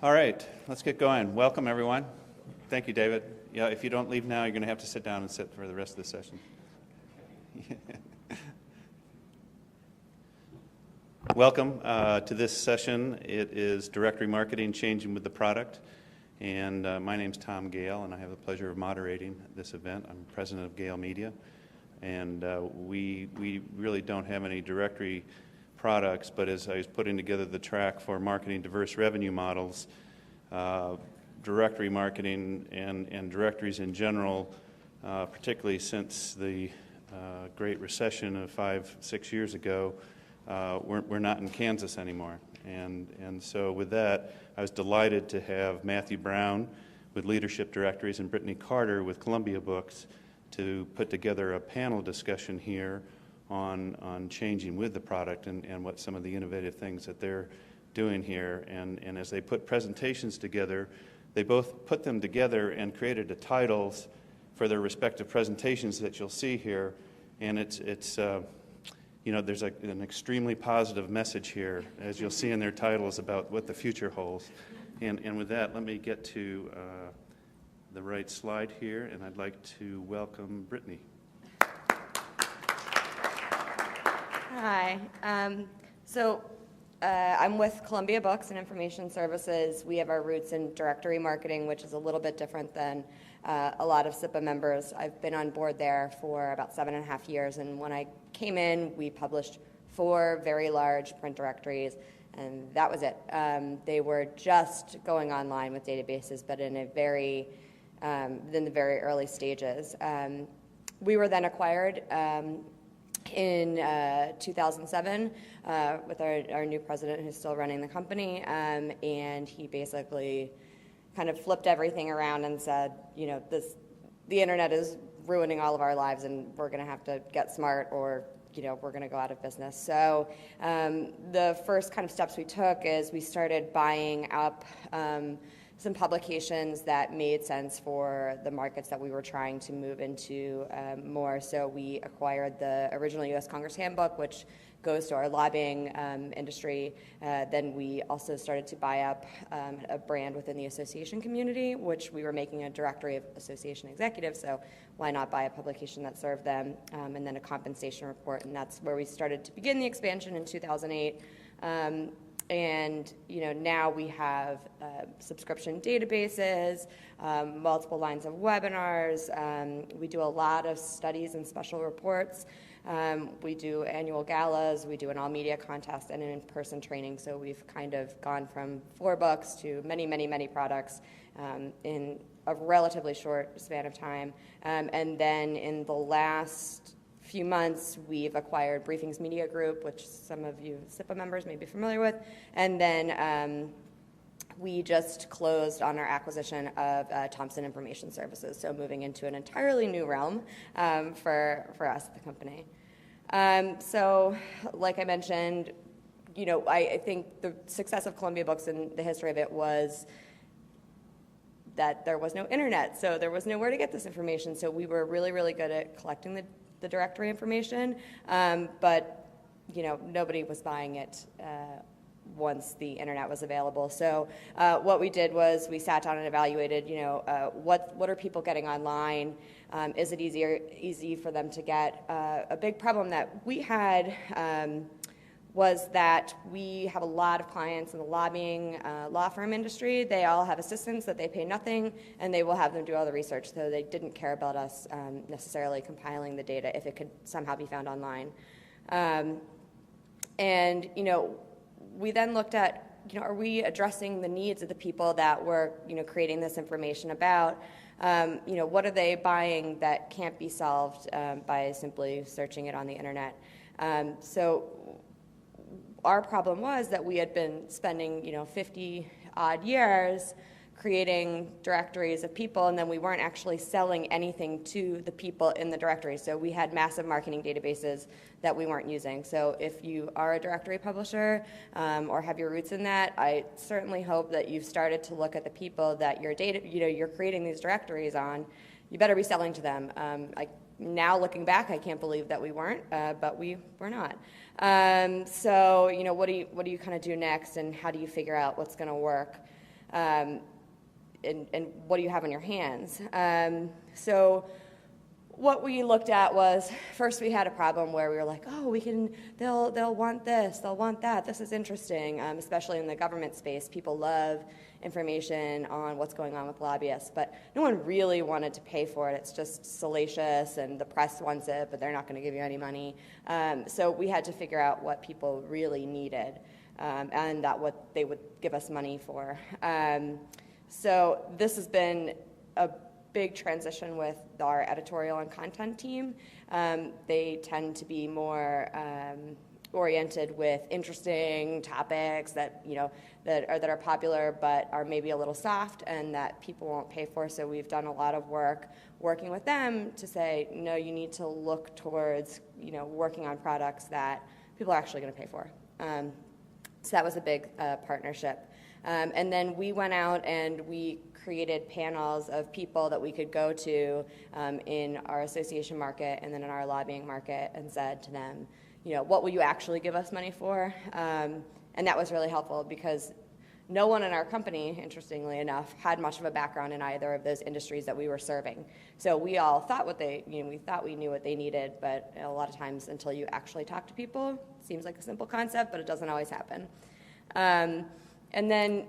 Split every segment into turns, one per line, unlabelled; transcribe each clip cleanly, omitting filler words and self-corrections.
All right, let's get going. Welcome, everyone. Thank you, David. Yeah, if you don't leave now, you're going to have to sit down and sit for the rest of the session. Welcome to this session. It is Directory Marketing, Changing with the Product. And my name's Tom Gale, and I have the pleasure of moderating this event. I'm president of Gale Media. And we really don't have any directory products, but as I was putting together the track for marketing diverse revenue models, directory marketing and directories in general, particularly since the Great Recession of 5-6 years ago, we're not in Kansas anymore. And so with that, I was delighted to have Matthew Brown with Leadership Directories and Brittany Carter with Columbia Books to put together a panel discussion here on changing with the product and what some of the innovative things that they're doing here. And as they put presentations together, they both put them together and created the titles for their respective presentations that you'll see here. And it's you know, there's an extremely positive message here, as you'll see in their titles, about what the future holds. And with that, let me get to the right slide here, and I'd like to welcome Brittany.
Hi. I'm with Columbia Books and Information Services. We have our roots in directory marketing, which is a little bit different than a lot of SIPA members. I've been on board there for about 7.5 years, and when I came in, we published 4 very large print directories, and that was it. They were just going online with databases, but in the very early stages. We were then acquired in 2007 with our new president, who's still running the company, and he basically kind of flipped everything around and said, you know, the internet is ruining all of our lives, and we're going to have to get smart, or you know, we're going to go out of business. So the first kind of steps we took is we started buying up some publications that made sense for the markets that we were trying to move into more. So we acquired the original U.S. Congress Handbook, which goes to our lobbying industry. Then we also started to buy up a brand within the association community, which we were making a directory of association executives, so why not buy a publication that served them, and then a compensation report, and that's where we started to begin the expansion in 2008. And you know, now we have subscription databases, multiple lines of webinars. We do a lot of studies and special reports. We do annual galas. We do an all-media contest and an in-person training. So we've kind of gone from 4 books to many, many, many products in a relatively short span of time. And then in the last few months, we've acquired Briefings Media Group, which some of you SIPA members may be familiar with, and then we just closed on our acquisition of Thompson Information Services, so moving into an entirely new realm for us at the company. So, like I mentioned, you know, I think the success of Columbia Books and the history of it was that there was no internet, so there was nowhere to get this information. So we were really, really good at collecting the directory information, but you know, nobody was buying it once the internet was available. So what we did was we sat down and evaluated, you know, what are people getting online? Is it easy for them to get? A big problem that we had was that we have a lot of clients in the lobbying law firm industry. They all have assistants that they pay nothing, and they will have them do all the research, so they didn't care about us necessarily compiling the data if it could somehow be found online. And, you know, we then looked at, you know, are we addressing the needs of the people that we're, you know, creating this information about? You know, what are they buying that can't be solved by simply searching it on the internet? So our problem was that we had been spending, you know, 50 odd years creating directories of people, and then we weren't actually selling anything to the people in the directory. So we had massive marketing databases that we weren't using. So if you are a directory publisher or have your roots in that, I certainly hope that you've started to look at the people that you're creating these directories on. You better be selling to them. Now looking back, I can't believe that we weren't, but we were not. So, you know, what do you kind of do next, and how do you figure out what's going to work? and what do you have in your hands? So what we looked at was, first we had a problem where we were like, oh, they'll want this, they'll want that, this is interesting, especially in the government space. People love information on what's going on with lobbyists, but no one really wanted to pay for it. It's just salacious, and the press wants it, but they're not going to give you any money. So we had to figure out what people really needed, and that what they would give us money for. So this has been a big transition with our editorial and content team. They tend to be more oriented with interesting topics that that are popular but are maybe a little soft and that people won't pay for. So we've done a lot of work working with them to say, no, you need to look towards working on products that people are actually going to pay for. So that was a big partnership. And then we went out and we created panels of people that we could go to in our association market and then in our lobbying market and said to them, what will you actually give us money for? And that was really helpful because no one in our company, interestingly enough, had much of a background in either of those industries that we were serving. So we all thought we thought we knew what they needed, but a lot of times until you actually talk to people, it seems like a simple concept, but it doesn't always happen. And then,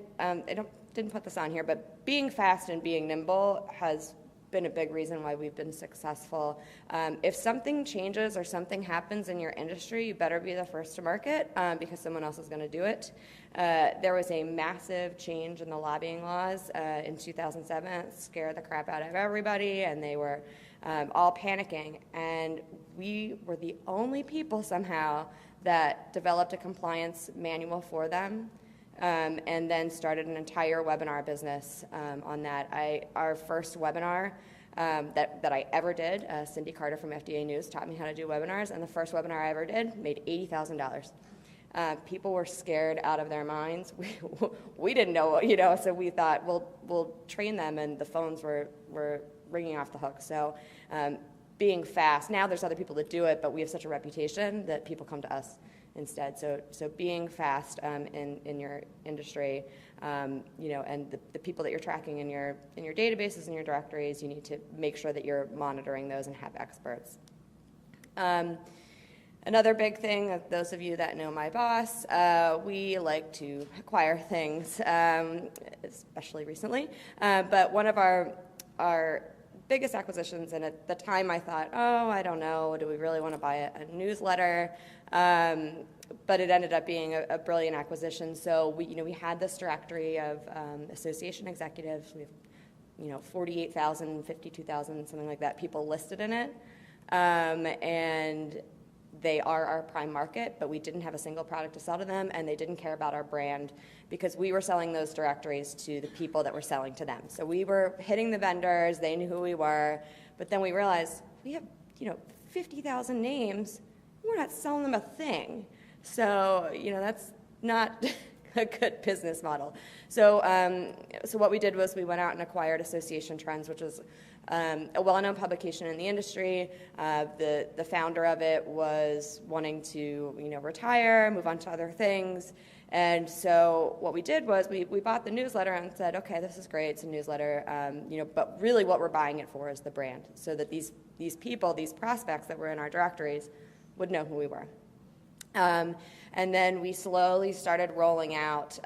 didn't put this on here, but being fast and being nimble has been a big reason why we've been successful. If something changes or something happens in your industry, you better be the first to market because someone else is going to do it. There was a massive change in the lobbying laws in 2007. It scared the crap out of everybody, and they were all panicking. And we were the only people somehow that developed a compliance manual for them. And then started an entire webinar business on that. Our first webinar that I ever did, Cindy Carter from FDA News taught me how to do webinars, and the first webinar I ever did made $80,000. People were scared out of their minds. We didn't know, so we thought, we'll train them, and the phones were ringing off the hook. So being fast, now there's other people that do it, but we have such a reputation that people come to us instead. So being fast in your industry, and the people that you're tracking in your databases and your directories, you need to make sure that you're monitoring those and have experts. Another big thing, those of you that know my boss, we like to acquire things, especially recently. But one of our biggest acquisitions, and at the time I thought, I don't know, do we really want to buy a newsletter? But it ended up being a brilliant acquisition. So we had this directory of association executives. We have 48,000, 52,000, something like that, people listed in it. And they are our prime market, but we didn't have a single product to sell to them, and they didn't care about our brand because we were selling those directories to the people that were selling to them. So we were hitting the vendors, they knew who we were, but then we realized we have 50,000 names, we're not selling them a thing. So that's not a good business model. So what we did was we went out and acquired Association Trends, which is a well-known publication in the industry. The founder of it was wanting to retire, move on to other things. And so what we did was we bought the newsletter and said, okay, this is great, it's a newsletter, but really what we're buying it for is the brand, so that these people, these prospects that were in our directories would know who we were. And then we slowly started rolling out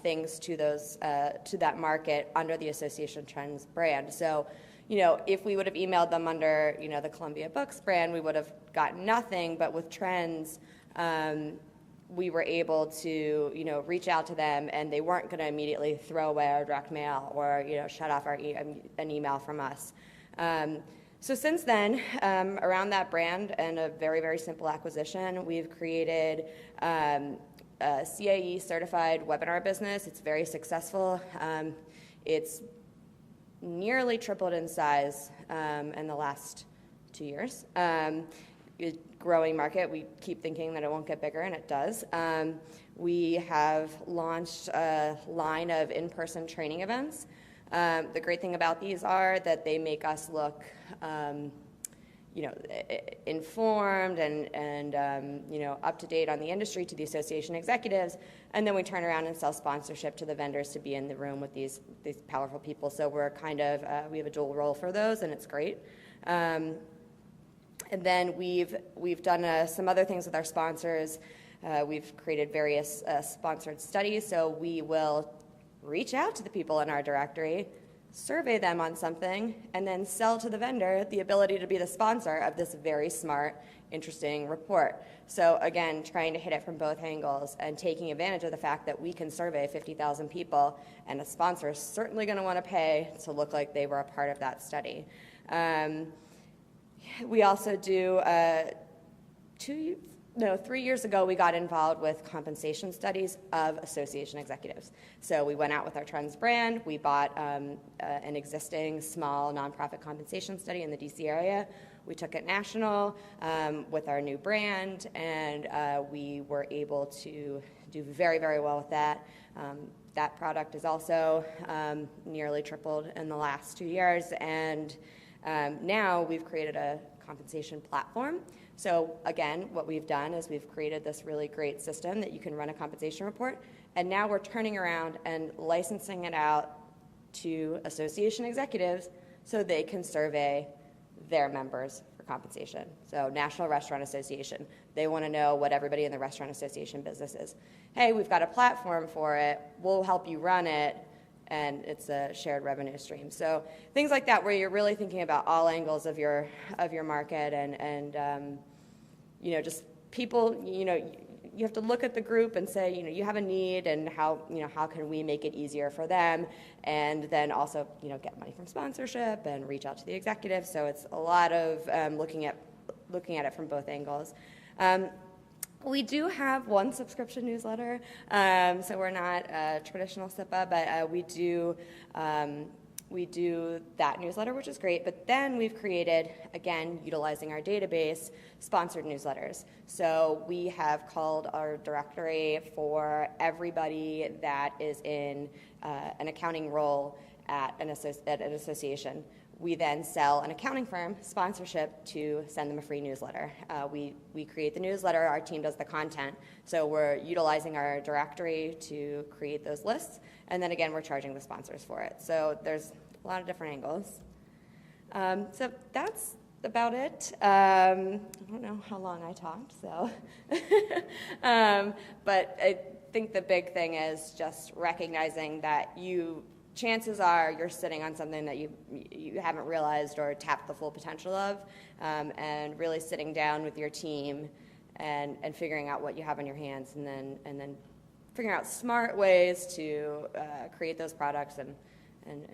things to that market under the Association Trends brand. So, if we would have emailed them under, the Columbia Books brand, we would have gotten nothing. But with Trends, we were able to, reach out to them, and they weren't going to immediately throw away our direct mail or, shut off an email from us. So since then, around that brand and a very, very simple acquisition, we've created a CAE certified webinar business. It's very successful. It's nearly tripled in size in the last 2 years. Growing market, we keep thinking that it won't get bigger, and it does. We have launched a line of in-person training events. The great thing about these are that they make us look, informed and up to date on the industry to the association executives, and then we turn around and sell sponsorship to the vendors to be in the room with these powerful people. So we're kind of we have a dual role for those, and it's great. And then we've done some other things with our sponsors. We've created various sponsored studies, so we will reach out to the people in our directory, survey them on something, and then sell to the vendor the ability to be the sponsor of this very smart, interesting report. So again, trying to hit it from both angles and taking advantage of the fact that we can survey 50,000 people, and a sponsor is certainly going to want to pay to look like they were a part of that study. We also do 3 years ago, we got involved with compensation studies of association executives. So we went out with our Trends brand. We bought an existing small nonprofit compensation study in the DC area. We took it national with our new brand, and we were able to do very, very well with that. That product is also nearly tripled in the last 2 years, and now we've created a compensation platform. So again, what we've done is we've created this really great system that you can run a compensation report, and now we're turning around and licensing it out to association executives so they can survey their members for compensation. So National Restaurant Association, they want to know what everybody in the restaurant association business is. Hey, we've got a platform for it, we'll help you run it, and it's a shared revenue stream. So things like that, where you're really thinking about all angles of your market, and just people, you have to look at the group and say, you have a need, and how can we make it easier for them, and then also, get money from sponsorship and reach out to the executives. So it's a lot of looking at it from both angles. We do have one subscription newsletter, so we're not a traditional SIPA, but we do that newsletter, which is great. But then we've created, again, utilizing our database, sponsored newsletters. So we have called our directory for everybody that is in an accounting role at an association. We then sell an accounting firm sponsorship to send them a free newsletter. We create the newsletter, our team does the content. So we're utilizing our directory to create those lists, and then again, we're charging the sponsors for it. So there's a lot of different angles. So that's about it. I don't know how long I talked, so. But I think the big thing is just recognizing that chances are you're sitting on something that you haven't realized or tapped the full potential of, and really sitting down with your team and figuring out what you have in your hands, and then figuring out smart ways to create those products and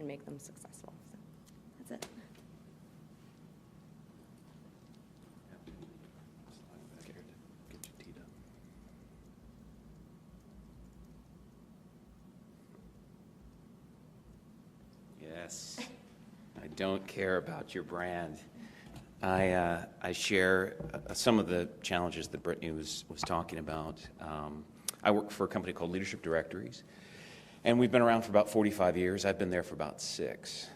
make them successful. So that's it.
Yes, I don't care about your brand. I share some of the challenges that Brittany was talking about. I work for a company called Leadership Directories, and we've been around for about 45 years. I've been there for about 6.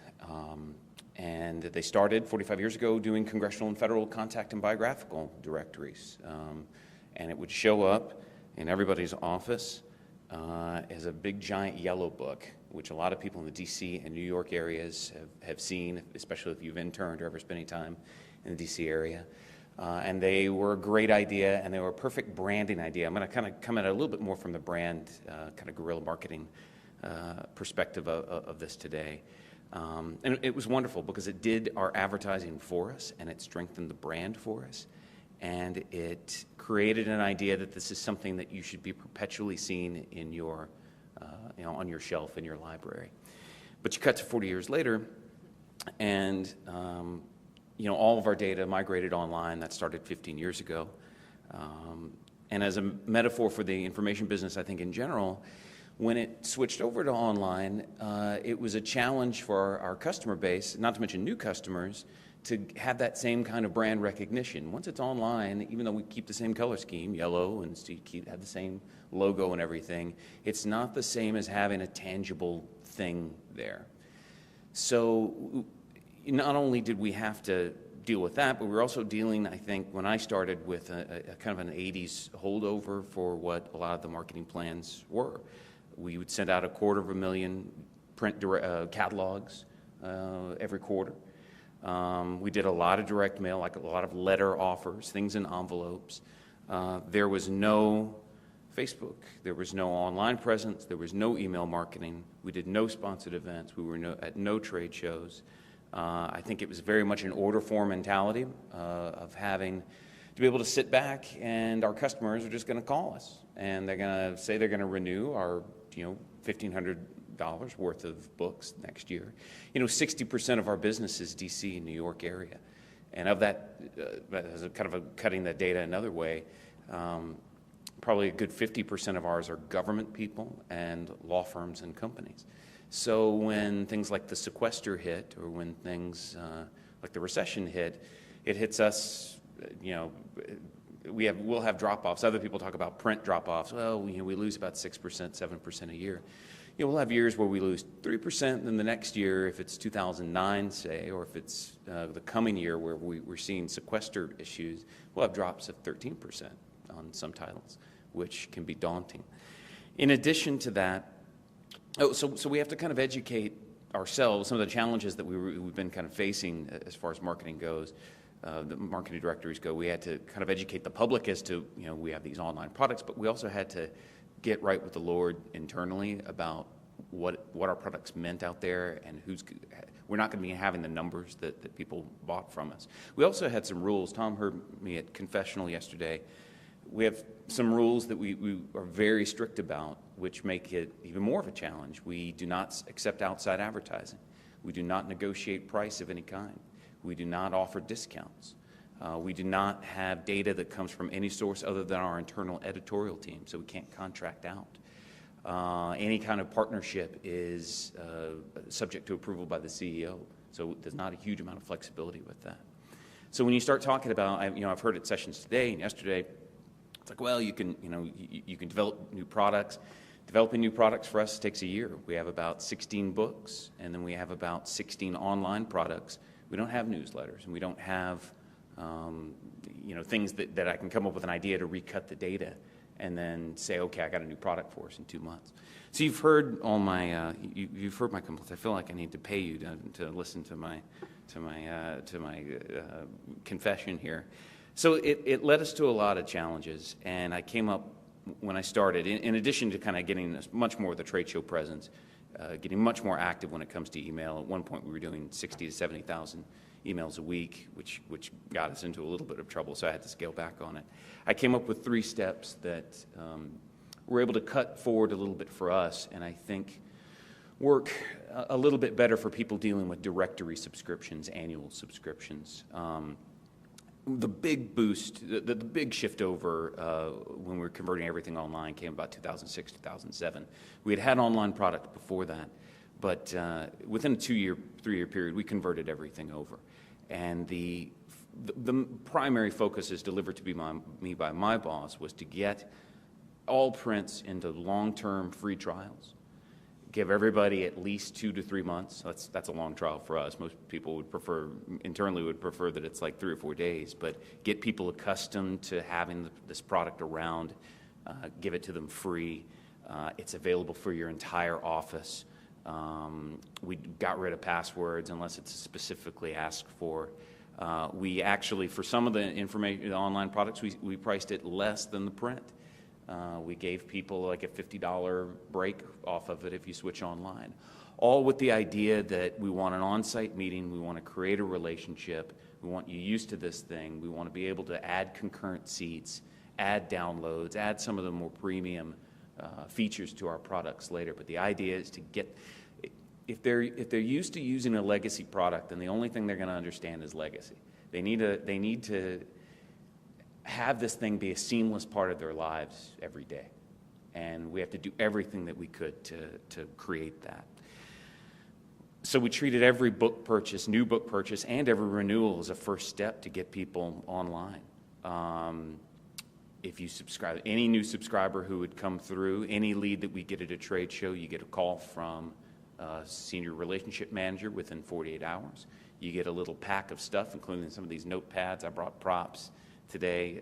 And they started 45 years ago doing congressional and federal contact and biographical directories. And it would show up in everybody's office as a big giant yellow book, which a lot of people in the DC and New York areas have seen, especially if you've interned or ever spent any time in the DC area. And they were a great idea, and they were a perfect branding idea. I'm going to kind of come at it a little bit more from the brand, kind of guerrilla marketing perspective of this today. And it was wonderful because it did our advertising for us, and it strengthened the brand for us. And it created an idea that this is something that you should be perpetually seeing in your, on your shelf in your library. But you cut to 40 years later, and all of our data migrated online. That started 15 years ago. And as a metaphor for the information business, I think in general, when it switched over to online, it was a challenge for our customer base, not to mention new customers, to have that same kind of brand recognition. Once it's online, even though we keep the same color scheme, yellow, and have the same logo and everything, it's not the same as having a tangible thing there. So not only did we have to deal with that, but we're also dealing, I think, when I started, with a kind of an 80s holdover for what a lot of the marketing plans were. We would send out 250,000 print catalogs every quarter. We did a lot of direct mail, like a lot of letter offers, things in envelopes. There was no Facebook. There was no online presence. There was no email marketing. We did no sponsored events. We were at no trade shows. I think it was very much an order form mentality of having to be able to sit back, and our customers are just going to call us, and they're going to say they're going to renew our, $1,500 worth of books next year. 60% of our business is D.C. and New York area, and of that, as a kind of cutting that data another way, probably a good 50% of ours are government people and law firms and companies. So when things like the sequester hit, or when things like the recession hit, it hits us. We'll have drop-offs. Other people talk about print drop-offs. Well, we lose about 6%, 7% a year. We'll have years where we lose 3%, and then the next year, if it's 2009, say, or if it's the coming year where we're seeing sequester issues, we'll have drops of 13% on some titles, which can be daunting. In addition to that, so we have to kind of educate ourselves. Some of the challenges that we've been kind of facing as far as marketing goes, the marketing directories go, we had to kind of educate the public as to, we have these online products, but we also had to get right with the Lord internally about what our products meant out there, and we're not going to be having the numbers that people bought from us. We also had some rules. Tom heard me at confessional yesterday. We have some rules that we are very strict about, which make it even more of a challenge. We do not accept outside advertising. We do not negotiate price of any kind. We do not offer discounts. We do not have data that comes from any source other than our internal editorial team, so we can't contract out. Any kind of partnership is subject to approval by the CEO, so there's not a huge amount of flexibility with that. So when you start talking about, I've heard at sessions today and yesterday, it's like, well, you can develop new products. Developing new products for us takes a year. We have about 16 books, and then we have about 16 online products. We don't have newsletters, and we don't have things that I can come up with an idea to recut the data and then say, okay, I got a new product for us in 2 months. So you've heard all my you've heard my complaints. I feel like I need to pay you to listen to my confession here. So it led us to a lot of challenges, and I came up when I started, in addition to kind of getting much more of the trade show presence, getting much more active when it comes to email. At one point, we were doing 60 to 70,000 emails a week, which got us into a little bit of trouble, so I had to scale back on it. I came up with 3 steps that were able to cut forward a little bit for us, and I think work a little bit better for people dealing with directory subscriptions, annual subscriptions. The big boost, the big shift over when we were converting everything online came about 2006, 2007. We had online product before that, but within a 2-year, 3-year period, we converted everything over. And the primary focus, as delivered to me by my boss, was to get all prints into long-term free trials. Give everybody at least 2 to 3 months. That's a long trial for us. Most people internally would prefer that it's like 3 or 4 days, but get people accustomed to having this product around, give it to them free. It's available for your entire office. We got rid of passwords unless it's specifically asked for. We actually, for some of the online products, we priced it less than the print. We gave people like a $50 break off of it if you switch online. All with the idea that we want an on-site meeting, we want to create a relationship, we want you used to this thing, we want to be able to add concurrent seats, add downloads, add some of the more premium features to our products later. But the idea is to get, if they're used to using a legacy product, then the only thing they're going to understand is legacy. They need to have this thing be a seamless part of their lives every day. And we have to do everything that we could to create that. So we treated every book purchase, new book purchase, and every renewal as a first step to get people online. If you subscribe, any new subscriber who would come through, any lead that we get at a trade show, you get a call from a senior relationship manager within 48 hours. You get a little pack of stuff, including some of these notepads. I brought props today.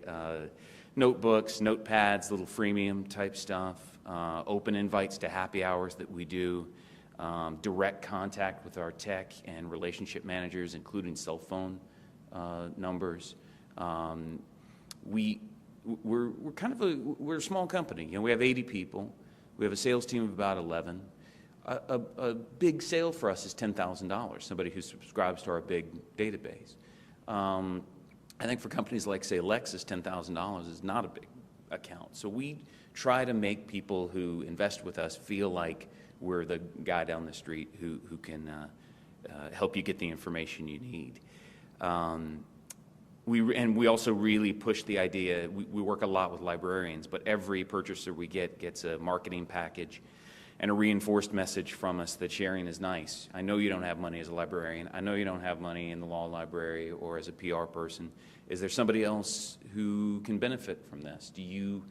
Notebooks, notepads, little freemium type stuff, open invites to happy hours that we do, direct contact with our tech and relationship managers, including cell phone numbers. We're a small company. You know, we have 80 people. We have a sales team of about 11. A big sale for us is $10,000, somebody who subscribes to our big database. I think for companies like, say, Lexus, $10,000 is not a big account. So we try to make people who invest with us feel like we're the guy down the street who can help you get the information you need. We also really push the idea, we work a lot with librarians, but every purchaser we get gets a marketing package and a reinforced message from us that sharing is nice. I know you don't have money as a librarian. I know you don't have money in the law library or as a PR person. Is there somebody else who can benefit from this? Could you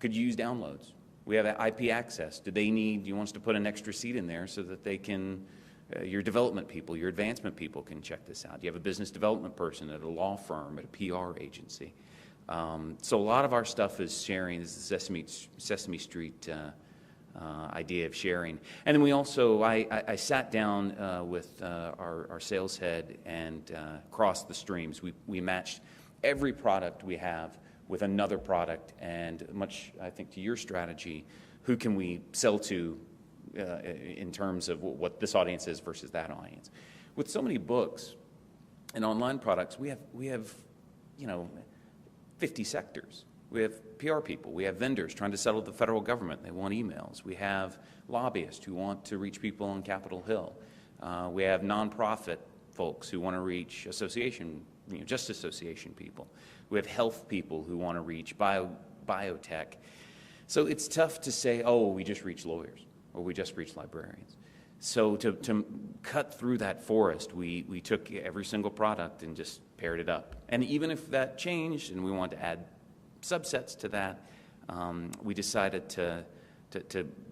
use downloads? We have IP access. Do you want us to put an extra seat in there so that they can, your development people, your advancement people can check this out? Do you have a business development person at a law firm, at a PR agency? So a lot of our stuff is sharing, is the Sesame Street idea of sharing. And then we also, I sat down with our sales head and crossed the streams. We matched every product we have with another product, and much, I think, to your strategy, who can we sell to in terms of what this audience is versus that audience. With so many books and online products, we have 50 sectors. We have PR people. We have vendors trying to settle with the federal government. They want emails. We have lobbyists who want to reach people on Capitol Hill. We have nonprofit folks who want to reach just association people. We have health people who want to reach biotech. So it's tough to say, oh, we just reach lawyers or we just reach librarians. So to cut through that forest, we took every single product and just paired it up. And even if that changed and we wanted to add subsets to that, we decided to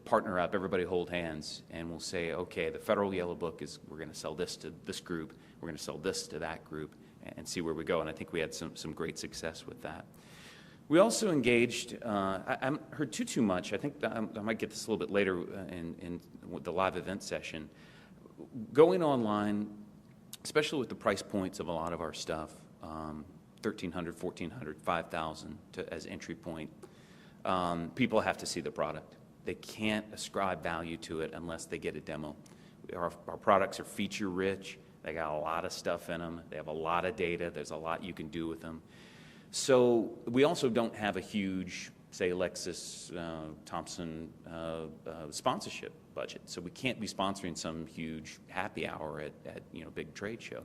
partner up, everybody hold hands, and we'll say, okay, the federal yellow book is, we're going to sell this to this group, we're going to sell this to that group, and see where we go. And I think we had some great success with that. We also engaged, I heard too much, I think I might get this a little bit later in the live event session. Going online, especially with the price points of a lot of our stuff, $1,300, $1,400, $5,000 as entry point, people have to see the product. They can't ascribe value to it unless they get a demo. Our products are feature rich. They got a lot of stuff in them. They have a lot of data. There's a lot you can do with them. So we also don't have a huge, say, Lexus Thompson sponsorship budget. So we can't be sponsoring some huge happy hour at big trade show.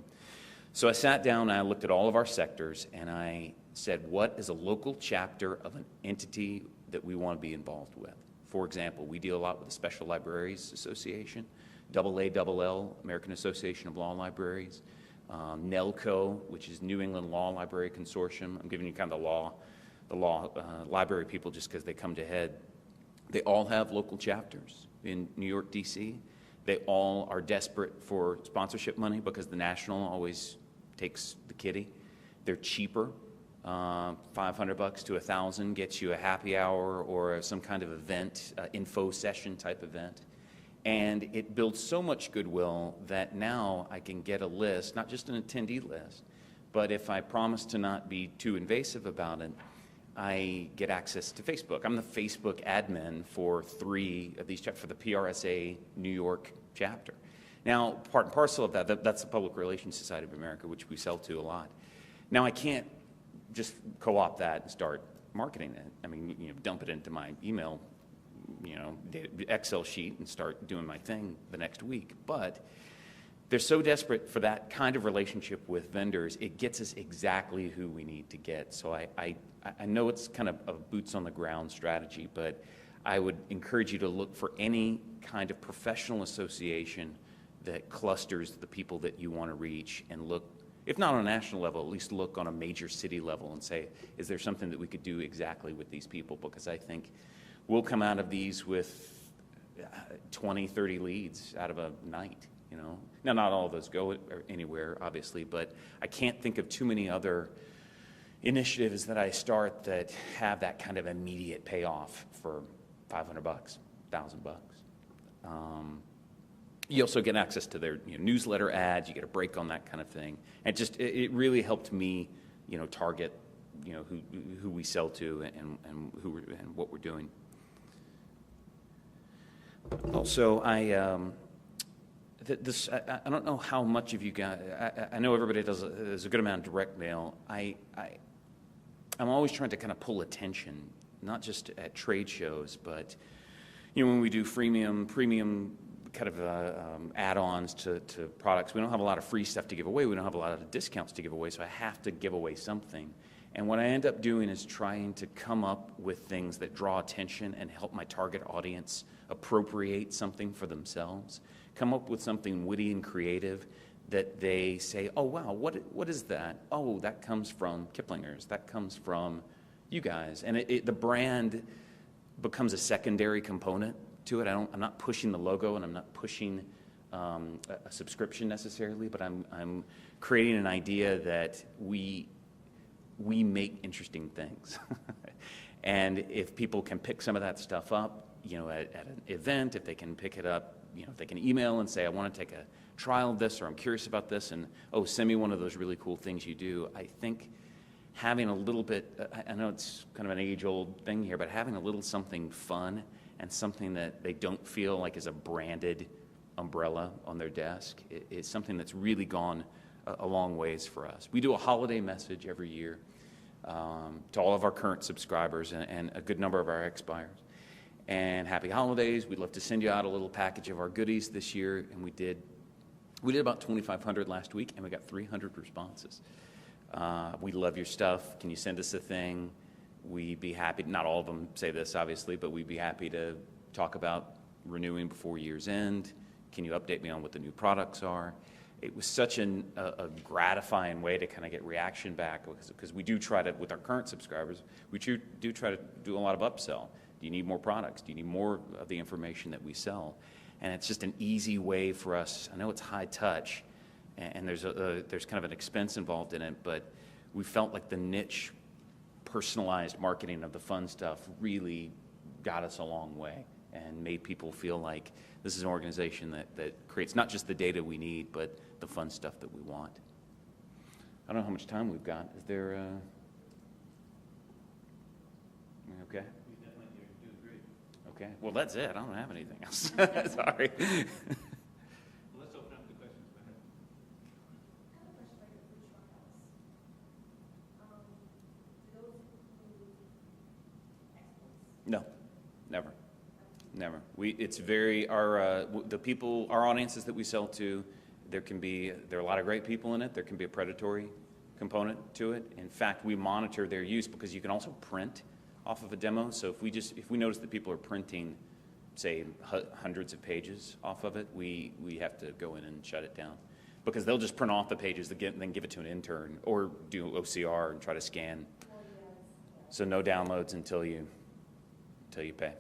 So I sat down and I looked at all of our sectors and I said, what is a local chapter of an entity that we want to be involved with? For example, we deal a lot with the Special Libraries Association, AALL, American Association of Law Libraries, NELCO, which is New England Law Library Consortium. I'm giving you kind of the law library people just because they come to head. They all have local chapters in New York, D.C. They all are desperate for sponsorship money because the national always takes the kitty. They're cheaper. $500 to $1,000 gets you a happy hour or some kind of event, info session type event. And it builds so much goodwill that now I can get a list, not just an attendee list, but if I promise to not be too invasive about it, I get access to Facebook. I'm the Facebook admin for 3 of these chapters, for the PRSA New York chapter. Now, part and parcel of that's the Public Relations Society of America, which we sell to a lot. Now, I can't just co-opt that and start marketing it. I mean, dump it into my email, Excel sheet and start doing my thing the next week. But they're so desperate for that kind of relationship with vendors, it gets us exactly who we need to get. So I know it's kind of a boots on the ground strategy, but I would encourage you to look for any kind of professional association that clusters the people that you want to reach and look, if not on a national level, at least look on a major city level and say, is there something that we could do exactly with these people? Because I think we'll come out of these with 20, 30 leads out of a night. you know. Now, not all of those go anywhere, obviously, but I can't think of too many other initiatives that I start that have that kind of immediate payoff for $500, $1,000. You also get access to their newsletter ads. You get a break on that kind of thing, and it really helped me, target, who we sell to and what we're doing. Also, I don't know how much of you guys. I know everybody does. There's a good amount of direct mail. I'm always trying to kind of pull attention, not just at trade shows, but when we do premium kind of add-ons to products, we don't have a lot of free stuff to give away. We don't have a lot of discounts to give away, so I have to give away something. And what I end up doing is trying to come up with things that draw attention and help my target audience appropriate something for themselves, come up with something witty and creative that they say, oh, wow, what is that? Oh, that comes from Kiplinger's. That comes from you guys. And the brand becomes a secondary component to it. I'm not pushing the logo, and I'm not pushing a subscription necessarily, but I'm creating an idea that we make interesting things. And if people can pick some of that stuff up, at an event, if they can pick it up, if they can email and say, I want to take a trial of this, or I'm curious about this, and, oh, send me one of those really cool things you do. I think having a little bit, I know it's kind of an age-old thing here, but having a little something fun and something that they don't feel like is a branded umbrella on their desk is something that's really gone a long ways for us. We do a holiday message every year to all of our current subscribers and a good number of our expires. And happy holidays. We'd love to send you out a little package of our goodies this year, and we did about 2,500 last week, and we got 300 responses. We love your stuff. Can you send us a thing? We'd be happy. Not all of them say this, obviously, but we'd be happy to talk about renewing before year's end. Can you update me on what the new products are? It was such a gratifying way to kind of get reaction back, because we do try to, with our current subscribers, we do try to do a lot of upsell. Do you need more products? Do you need more of the information that we sell? And it's just an easy way for us. I know it's high touch, and there's kind of an expense involved in it, but we felt like the niche, personalized marketing of the fun stuff really got us a long way and made people feel like this is an organization that creates not just the data we need, but the fun stuff that we want. I don't know how much time we've got. Is there okay? Okay. Well, that's it. I don't have anything else. Sorry.
Let's open up the questions. Go ahead. No, never. It's very our audiences that we sell to. There are a lot of great people in it. There can be a predatory component to it. In fact, we monitor their use because you can also print off of a demo. So if we notice that people are printing, say, hundreds of pages off of it, we have to go in and shut it down, because they'll just print off the pages and then give it to an intern or do OCR and try to scan. So no downloads until you pay.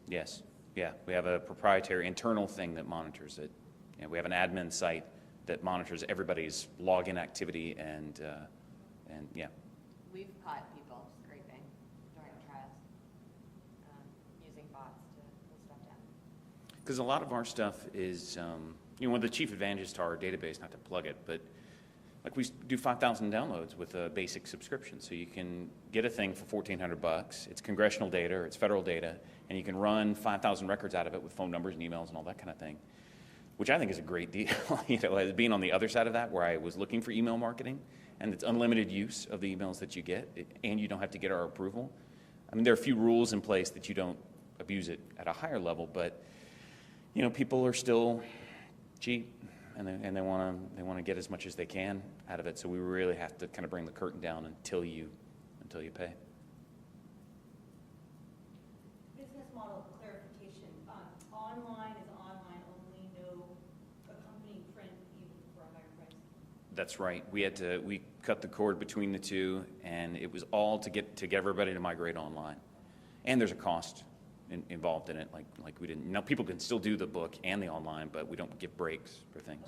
Yes. Yeah. We have a proprietary internal thing that monitors it. And we have an admin site that monitors everybody's login activity and yeah.
We've caught people scraping during trials, using bots to pull stuff down.
Because a lot of our stuff is, one of the chief advantages to our database, not to plug it, but like we do 5,000 downloads with a basic subscription. So you can get a thing for $1,400. It's congressional data, or it's federal data, and you can run 5,000 records out of it with phone numbers and emails and all that kind of thing, which I think is a great deal. As being on the other side of that, where I was looking for email marketing, and it's unlimited use of the emails that you get, and you don't have to get our approval. I mean, there are a few rules in place that you don't abuse it at a higher level, but people are still cheap, and they want to get as much as they can out of it. So we really have to kind of bring the curtain down until you pay.
Business model clarification. Online is online only, no accompanying print even for a higher price.
That's right. We cut the cord between the two, and it was all to get everybody to migrate online. And there's a cost involved in it like we didn't. Now people can still do the book and the online, but we don't give breaks for things.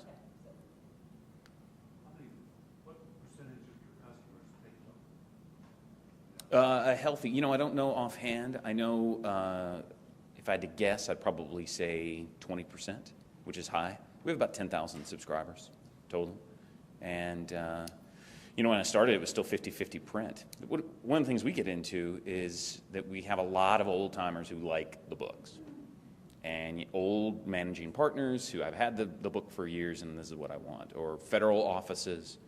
What percentage of your customers take them?
A healthy, I don't know offhand. I know if I had to guess, I'd probably say 20%, which is high. We have about 10,000 subscribers total. And, when I started, it was still 50-50 print. One of the things we get into is that we have a lot of old-timers who like the books. And old managing partners who I've had the book for years and this is what I want. Or federal offices.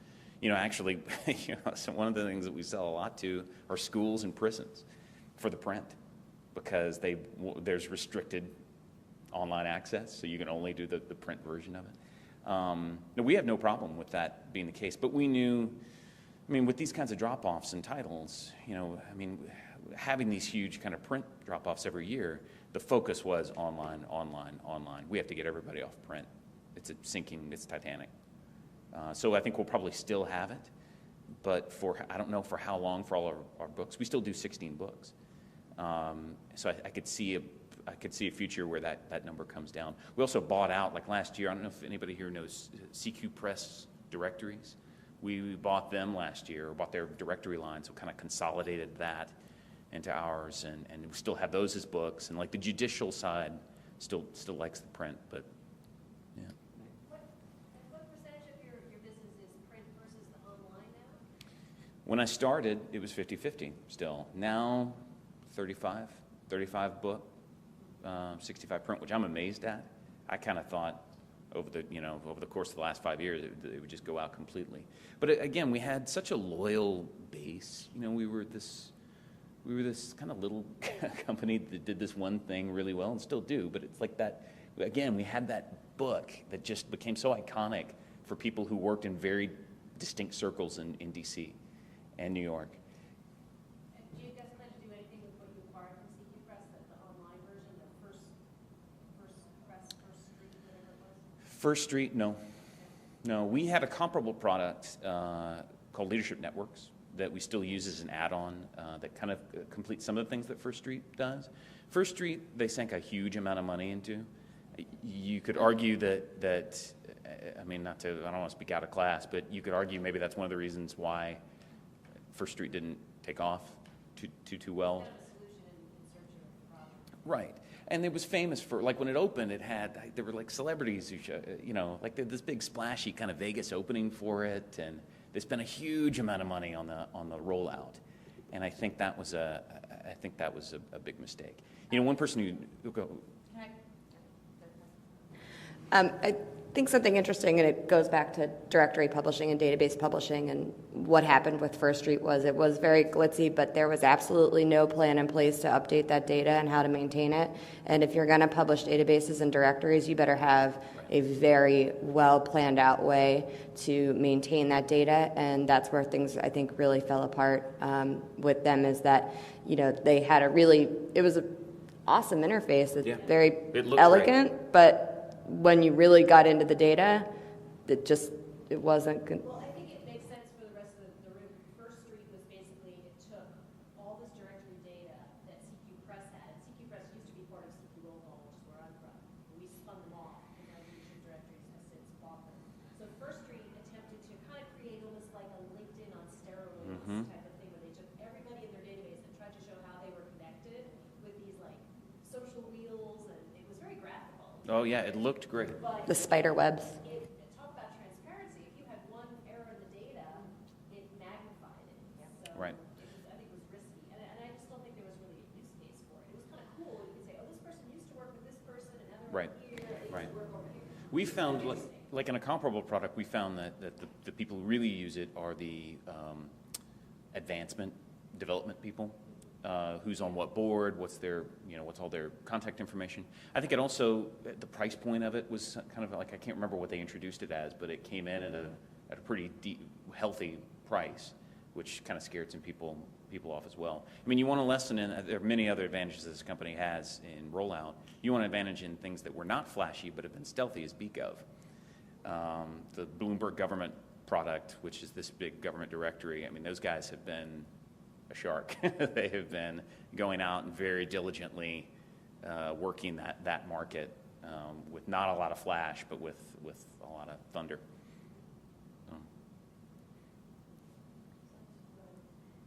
Actually, so one of the things that we sell a lot to are schools and prisons for the print because there's restricted online access, so you can only do the print version of it. No, we have no problem with that being the case, but we knew, with these kinds of drop-offs in titles, having these huge kind of print drop-offs every year, the focus was online, online, online. We have to get everybody off print. It's sinking, it's Titanic. So I think we'll probably still have it, but I don't know for how long for all our books. We still do 16 books. So I could see a future where that number comes down. We also bought out, like last year, I don't know if anybody here knows CQ Press directories. We bought them last year, bought their directory line, so kind of consolidated that into ours, and we still have those as books. And like the judicial side still likes the print, but yeah.
What percentage of your business is print versus the online now?
When I started, it was 50-50 still. Now, 35 book, 65 print, which I'm amazed at. I kind of thought over the course of the last 5 years, it would just go out completely. But again, we had such a loyal base. We were this kind of little company that did this one thing really well and still do. But it's like that. Again, we had that book that just became so iconic for people who worked in very distinct circles in D.C. and New York.
Do you guys plan to do anything with what you acquired from CQ Press, the online version, the first Street, whatever it was?
First Street, no. No, we had a comparable product called Leadership Networks that we still use as an add-on that kind of completes some of the things that First Street does. First Street, they sank a huge amount of money into. You could argue that I don't want to speak out of class, but you could argue maybe that's one of the reasons why First Street didn't take off too well. Right. And it was famous for, like, when it opened, there were, like, celebrities who, like, they had this big splashy kind of Vegas opening for it, and they spent a huge amount of money on the rollout. And I think that was a big mistake. One person who go.
I think something interesting, and it goes back to directory publishing and database publishing, and what happened with First Street was it was very glitzy, but there was absolutely no plan in place to update that data and how to maintain it. And if you're going to publish databases and directories, you better have a very well planned out way to maintain that data. And that's where things, I think, really fell apart with them, is that, they had it was an awesome interface. It's very elegant, great. But when you really got into the data, it wasn't good.
Well, I think it makes sense for the rest of the room. First Street was basically, it took all this directory data that CQ Press had, and CQ Press used to be part of CQ Roll Call, which is where I'm from. We spun them off, and now leadership directories have since bought them. So First Street attempted to kind of create almost like a LinkedIn on steroids type of thing, where they took everybody in their database and tried to show how they were connected with these like social wheels, and it was very graphical.
Oh yeah, it looked great.
The spider webs.
Talk about transparency. If you had one error in the data, it magnified it. So
Right.
I think it was risky. And I just don't think there was really a use case for it. It was kind of cool. You could say, oh, this person used to work with this person, and now they're
Right.
over here, they
Right.
used to work over here.
We found, like in a comparable product, we found that the people who really use it are the advancement development people. Who's on what board, what's all their contact information. I think it also, the price point of it was kind of like, I can't remember what they introduced it as, but it came in at a pretty healthy price, which kind of scared some people off as well. You want a lesson in, there are many other advantages this company has in rollout. You want an advantage in things that were not flashy, but have been stealthy as speak of. The Bloomberg government product, which is this big government directory, those guys have been a shark. They have been going out and very diligently working that market with not a lot of flash, but with a lot of thunder.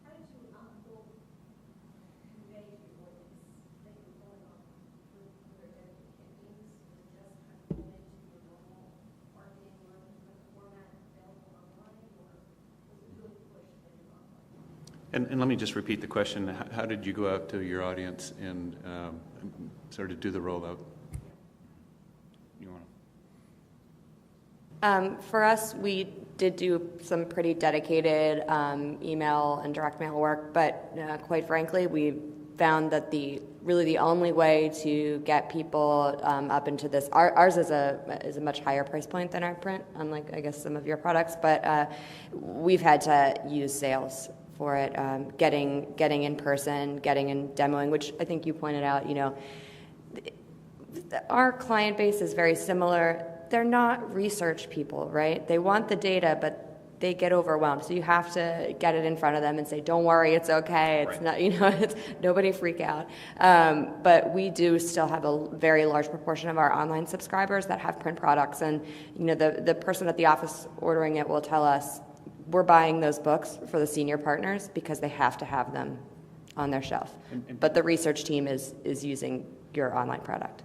How did you both convey to your audience that you were going on with their dedicated campaigns? Was it just kind of pulled into your normal marketing format available online, or was it really pushed that you're online?
And let me just repeat the question. How did you go out to your audience and sort of do the rollout?
You want
For us, we did do some pretty dedicated email and direct mail work, but quite frankly, we found that the only way to get people up into this, ours is a much higher price point than our print, unlike I guess some of your products, but we've had to use sales for it, getting in person, getting and demoing, which I think you pointed out. Our client base is very similar. They're not research people, right? They want the data, but they get overwhelmed. So you have to get it in front of them and say, "Don't worry, it's okay. It's not, it's nobody freak out." But we do still have a very large proportion of our online subscribers that have print products, and the person at the office ordering it will tell us, "We're buying those books for the senior partners because they have to have them on their shelf." But the research team is using your online product.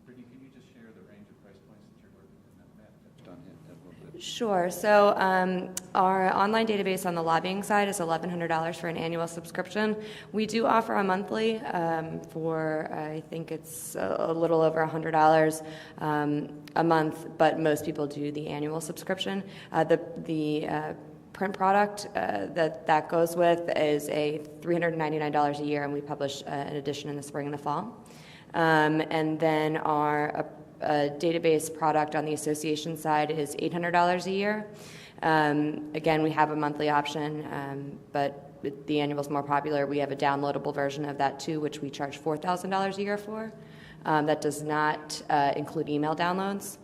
Brittany, can you just share the range of price points that you're working in? Matt touched on it a little bit.
Sure. So our online database on the lobbying side is $1,100 for an annual subscription. We do offer a monthly for, I think it's a little over $100 a month, but most people do the annual subscription. The print product that goes with is a $399 a year, and we publish an edition in the spring and the fall. And then our database product on the association side is $800 a year. Again, we have a monthly option, but the annual is more popular. We have a downloadable version of that too, which we charge $4,000 a year for. That does not include email downloads.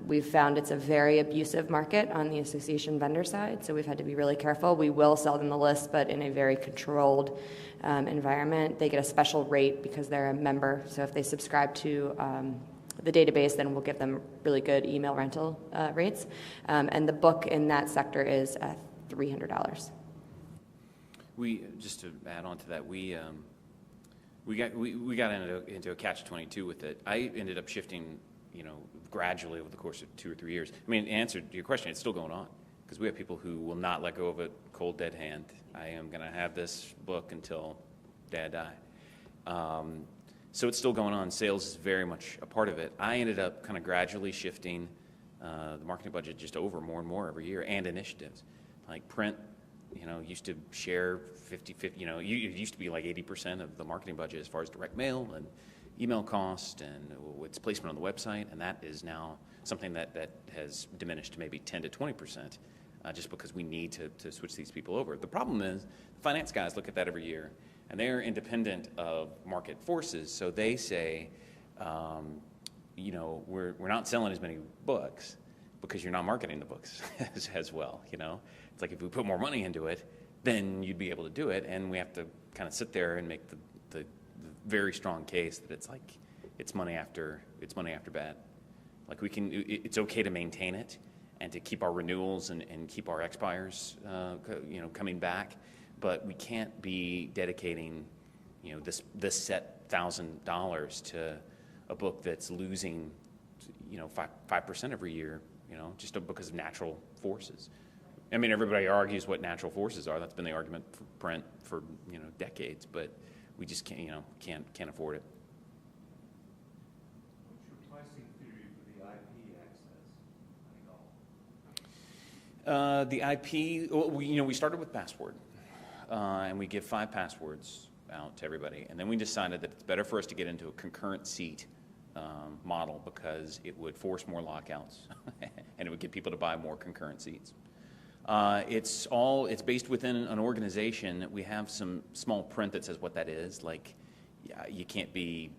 We've found it's a very abusive market on the association vendor side, so we've had to be really careful. We will sell them the list, but in a very controlled environment. They get a special rate because they're a member, so if they subscribe to the database, then we'll give them really good email rental rates. And the book in that sector is $300.
We just to add on to that, we got into a catch-22 with it. I ended up shifting, gradually over the course of 2 or 3 years. I mean, in answer to your question, it's still going on because we have people who will not let go of it cold dead hand. I am going to have this book until Dad die. So it's still going on. Sales is very much a part of it. I ended up kind of gradually shifting the marketing budget just over more and more every year, and initiatives like print. Used to share 50-50. It used to be like 80% of the marketing budget as far as direct mail and email cost and its placement on the website, and that is now something that has diminished to maybe 10 to 20%, just because we need to switch these people over. The problem is the finance guys look at that every year, and they're independent of market forces, so they say, we're not selling as many books because you're not marketing the books as well. It's like if we put more money into it, then you'd be able to do it, and we have to kind of sit there and make the very strong case that it's like it's money after bad. Like it's okay to maintain it and to keep our renewals and keep our expires coming back, but we can't be dedicating this set $1,000 to a book that's losing 5% every year, just because of natural forces. I mean, everybody argues what natural forces are. That's been the argument for print for decades, but we just can't afford it.
What's your pricing theory for the IP access?
The IP, we started with password, and we give 5 passwords out to everybody, and then we decided that it's better for us to get into a concurrent seat model because it would force more lockouts, and it would get people to buy more concurrent seats. It's based within an organization. We have some small print that says what that is. Like, you can't be.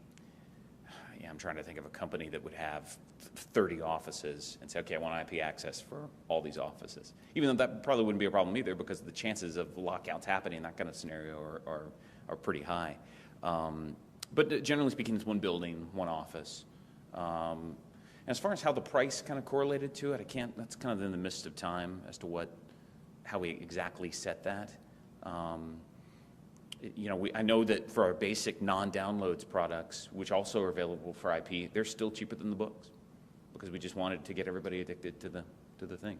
I'm trying to think of a company that would have 30 offices and say, okay, I want IP access for all these offices. Even though that probably wouldn't be a problem either, because the chances of lockouts happening in that kind of scenario are pretty high. But generally speaking, it's one building, one office. As far as how the price kind of correlated to it, that's kind of in the midst of time as to how we exactly set that. I know that for our basic non-downloads products, which also are available for IP, they're still cheaper than the books because we just wanted to get everybody addicted to the thing.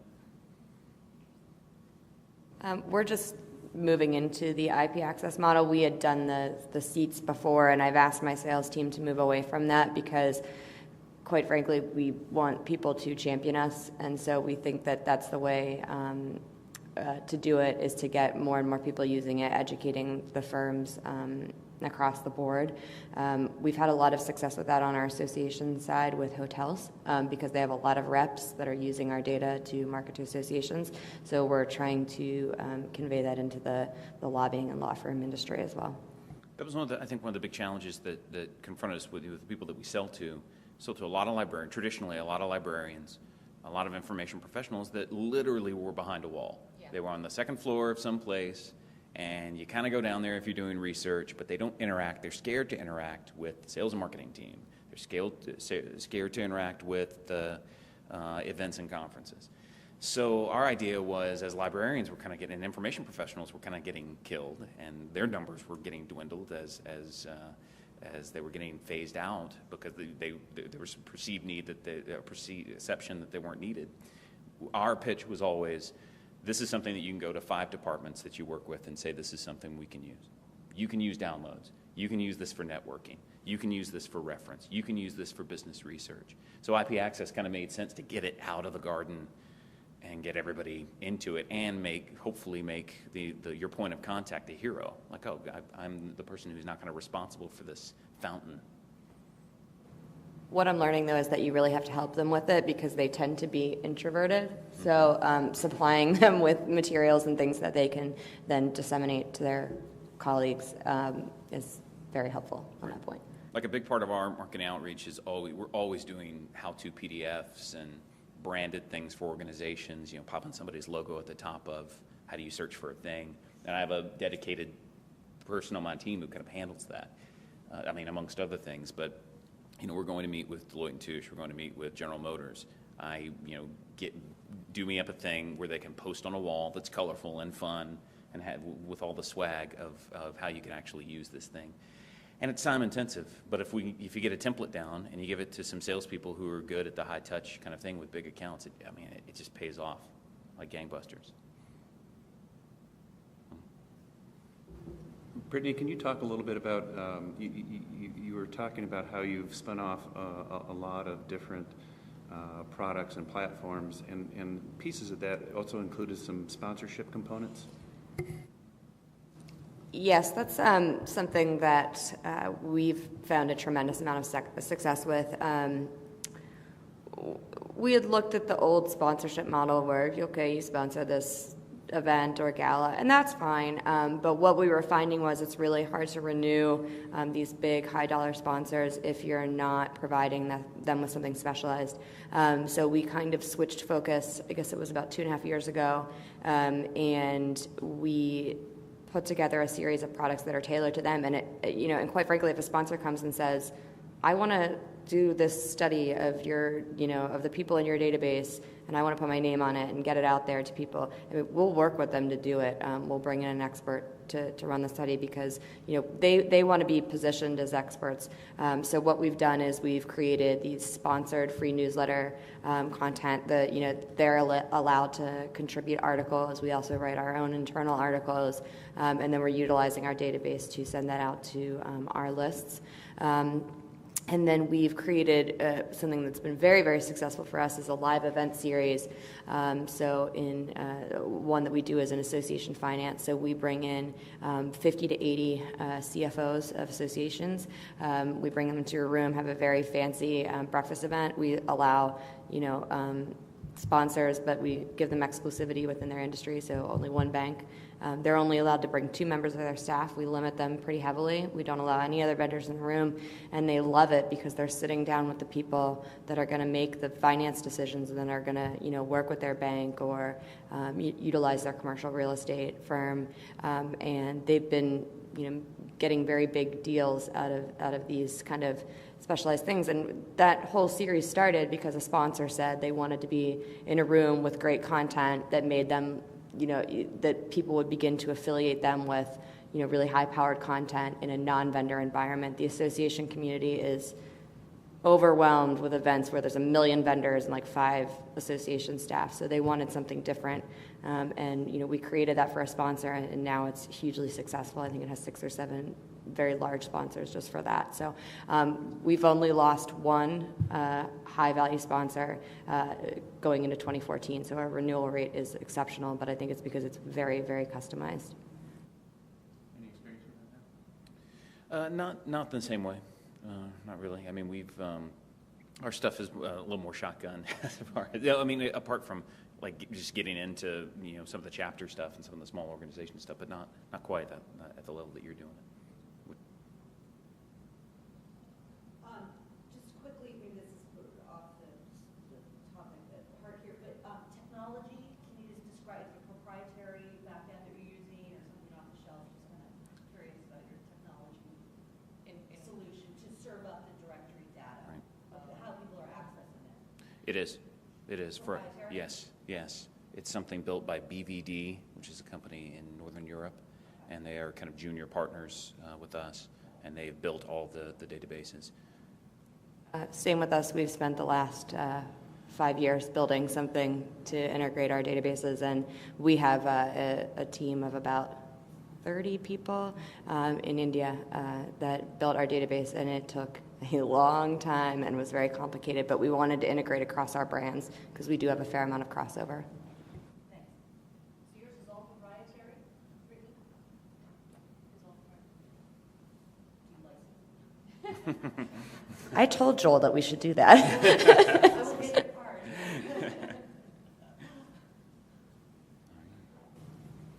We're just moving into the IP access model. We had done the seats before, and I've asked my sales team to move away from that because, quite frankly, we want people to champion us, and so we think that that's the way to do it, is to get more and more people using it, educating the firms across the board. We've had a lot of success with that on our association side with hotels because they have a lot of reps that are using our data to market to associations. So we're trying to convey that into the lobbying and law firm industry as well.
That was one of the big challenges that confront us with the people that we sell to. So to a lot of librarians, traditionally a lot of librarians, a lot of information professionals that literally were behind a wall. Yeah. They were on the second floor of some place, and you kind of go down there if you're doing research, but they don't interact. They're scared to interact with the sales and marketing team. They're scared to interact with the events and conferences. So our idea was, as librarians were kind of getting, information professionals were kind of getting killed, and their numbers were getting dwindled as they were getting phased out because there was some perceived need perception that they weren't needed. Our pitch was always, this is something that you can go to 5 departments that you work with and say, this is something we can use. You can use downloads. You can use this for networking. You can use this for reference. You can use this for business research. So IP Access kind of made sense to get it out of the garden and get everybody into it, and hopefully make your point of contact a hero. Like, oh, I'm the person who's not kind of responsible for this fountain.
What I'm learning, though, is that you really have to help them with it because they tend to be introverted. So supplying them with materials and things that they can then disseminate to their colleagues is very helpful on that point.
Like a big part of our marketing outreach is we're always doing how-to PDFs and branded things for organizations, popping somebody's logo at the top of how do you search for a thing. And I have a dedicated person on my team who kind of handles that, amongst other things. But, we're going to meet with Deloitte & Touche. We're going to meet with General Motors. Do me up a thing where they can post on a wall that's colorful and fun and with all the swag of how you can actually use this thing. And it's time intensive, but if you get a template down and you give it to some salespeople who are good at the high touch kind of thing with big accounts, it just pays off like gangbusters.
Brittany, can you talk a little bit about, you were talking about how you've spun off a lot of different products and platforms, and pieces of that also included some sponsorship components?
Yes, that's something that we've found a tremendous amount of success with. We had looked at the old sponsorship model where, okay, you sponsor this event or gala, and that's fine. But what we were finding was it's really hard to renew these big high-dollar sponsors if you're not providing them with something specialized. So we kind of switched focus, I guess it was about 2.5 years ago, and we put together a series of products that are tailored to them. And and quite frankly, if a sponsor comes and says, I want to do this study of of the people in your database, and I want to put my name on it and get it out there to people, we'll work with them to do it. We'll bring in an expert to run the study because they want to be positioned as experts. So what we've done is we've created these sponsored free newsletter content that they're allowed to contribute articles. We also write our own internal articles, and then we're utilizing our database to send that out to our lists. And then we've created something that's been very, very successful for us is a live event series. So in one that we do as an association finance. So we bring in 50 to 80 CFOs of associations. We bring them into a room, have a very fancy breakfast event. We allow, sponsors, but we give them exclusivity within their industry, so only one bank. They're only allowed to bring 2 members of their staff. We limit them pretty heavily. We don't allow any other vendors in the room, and they love it because they're sitting down with the people that are going to make the finance decisions and then are going to, work with their bank or utilize their commercial real estate firm. And they've been getting very big deals out of these kind of specialized things. And that whole series started because a sponsor said they wanted to be in a room with great content that made them, that people would begin to affiliate them with, really high-powered content in a non-vendor environment. The association community is overwhelmed with events where there's 1 million vendors and like 5 association staff, so they wanted something different. And we created that for a sponsor, and now it's hugely successful. I think it has 6 or 7 very large sponsors just for that. So we've only lost one high-value sponsor going into 2014, so our renewal rate is exceptional, but I think it's because it's very, very customized.
Any experience with that?
Not the same way. Not really. I mean, our stuff is a little more shotgun as far as, I mean, apart from like just getting into some of the chapter stuff and some of the small organization stuff, but not quite at the level that you're doing it.
Just quickly, maybe this is off the topic at heart here, but technology, can you just describe the proprietary backend that you're using or something off the shelf? Just kind of curious about your technology solution to serve up the directory data,
Right.
of how people are accessing it.
It is.
Proprietary?
Yes. It's something built by BVD, which is a company in Northern Europe, and they are kind of junior partners with us, and they've built all the databases.
Same with us. We've spent the last 5 years building something to integrate our databases, and we have a team of about 30 people in India that built our database, and it took a long time and was very complicated, but we wanted to integrate across our brands because we do have a fair amount of crossover.
Thanks. So yours is all proprietary, Brittany? It's all proprietary. Do you license?
I told Joel that we should do that.
I will get your card.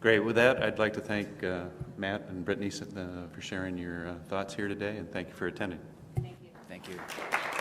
Great. With that, I'd like to thank Matt and Brittany for sharing your thoughts here today, and thank you for attending.
Thank you.
Thank you.